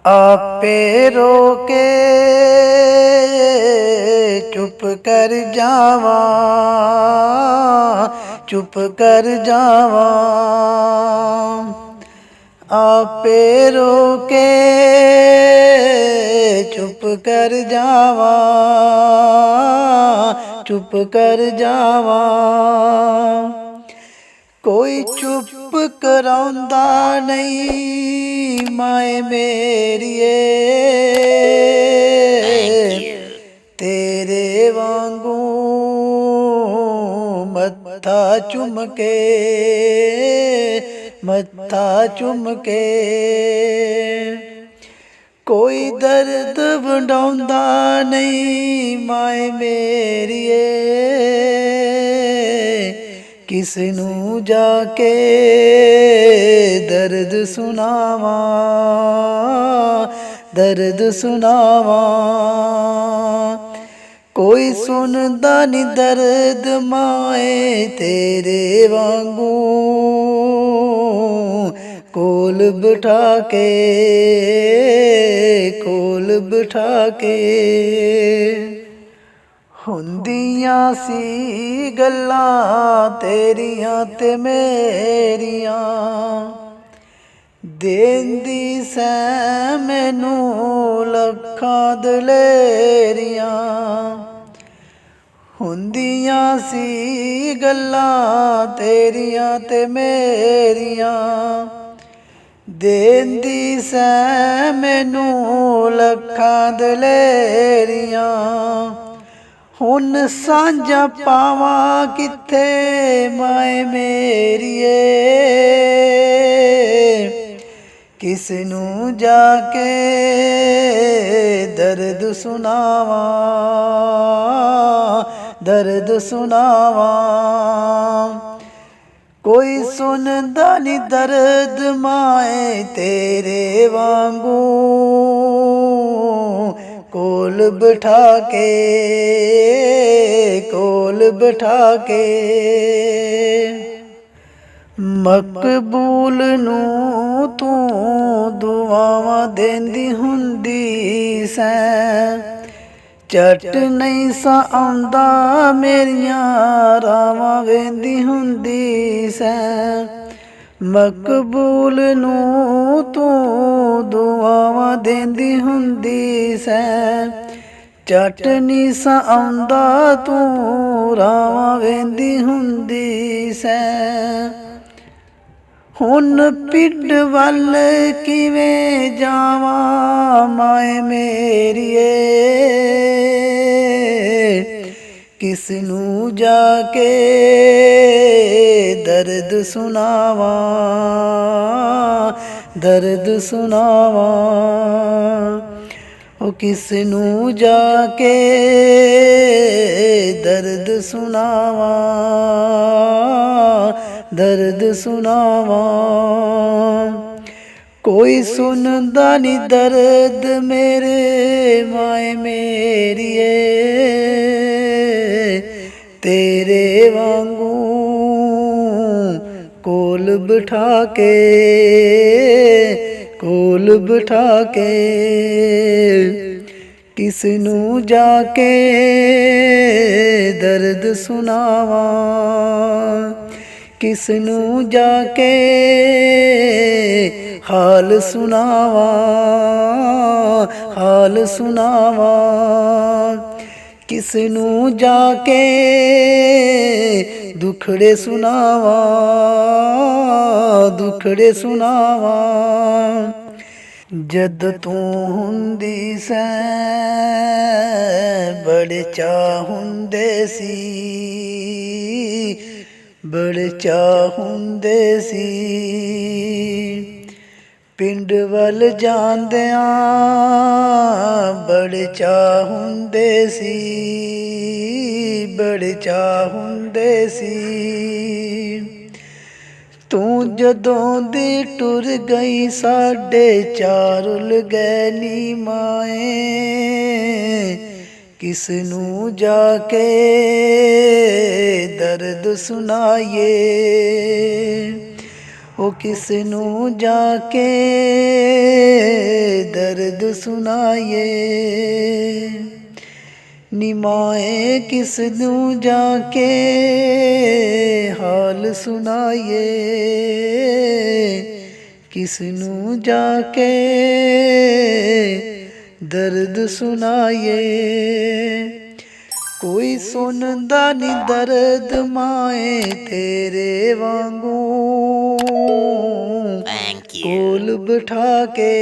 आपे रोके चुप कर जावा, चुप कर जावा। आपे रोके चुप कर जावा, चुप कर जावा। कोई चुप करांदा नहीं माए मेरिए, तेरे वांगू मत्था चुम के, मत्था चुम के। कोई दर्द वंडाउंदा नहीं माए मेरिए, किसनू जाके दर्द सुनावा, दर्द सुनावा। कोई सुनदा नी दर्द माए तेरे वांगू, कोल बिठा के, कोल बिठा के। ਹੁੰਦੀਆਂ ਸੀ ਗੱਲਾਂ ਤੇਰੀਆਂ ਤੇ ਮੇਰੀਆਂ, ਦੇਂਦੀ ਸੈਂ ਮੈਨੂੰ ਲੱਖਾਂ ਦਲੇਰੀਆਂ। ਹੁੰਦੀਆਂ ਸੀ ਗੱਲਾਂ ਤੇਰੀਆਂ ਤੇ ਮੇਰੀਆਂ, ਦੇਂਦੀ ਸੈਂ ਮੈਨੂੰ ਲੱਖਾਂ ਦਲੇਰੀਆਂ। हुन सांझा पावा किथे माए मेरिए, किसनू जाके दर्द सुनावा, दर्द सुनावा। कोई सुनदा नी दर्द माए तेरे वांगू, कोल बिठा के, कोल बिठा के। मकबूल नू तू दुआवां देंदी हुंदी सैं, झट नहीं सा आंदा मेरियां रावां वेंदी हुंदी सैं। मकबूल नू तू दुआवां देंदी हुंदी सैं, झट नी सा आंदा तू रावां वेंदी हुंदी सैं। हुन पिंड वल किवें जावां माए मेरिए, किसनू जाके दर्द सुनावा, दर्द सुनावा। ओ किसनू जाके दर्द सुनावा, दर्द सुनावा। कोई सुनदा नी दर्द मेरे माए मेरिए, तेरे वांगू कोल बिठा के, कोल बिठा के। किसनू जाके दर्द सुनावा, किसनू जाके हाल सुनावा, हाल सुनावा। किसनू जाके दुखड़े सुनावा, दुखड़े सुनावा। जद तू हुंदी सैं बड़े चाह हुंदे सी, बड़े चाह हुंदे सी। पिंड वल जांदियां बड़े चाह हुंदे सी, बड़े चाह हुंदे सी। तू जदों दी टुर गई साडे चार उल गए नी माए, किसनू जाके दर्द सुनाइए। ओ किसनू जाके दर्द सुनाइए निमाए किस नूं जाके हाल सुनाइए किस नूं जाके दर्द सुनाइए कोई सुनदा नी दर्द माए तेरे वांगू कोल बिठा के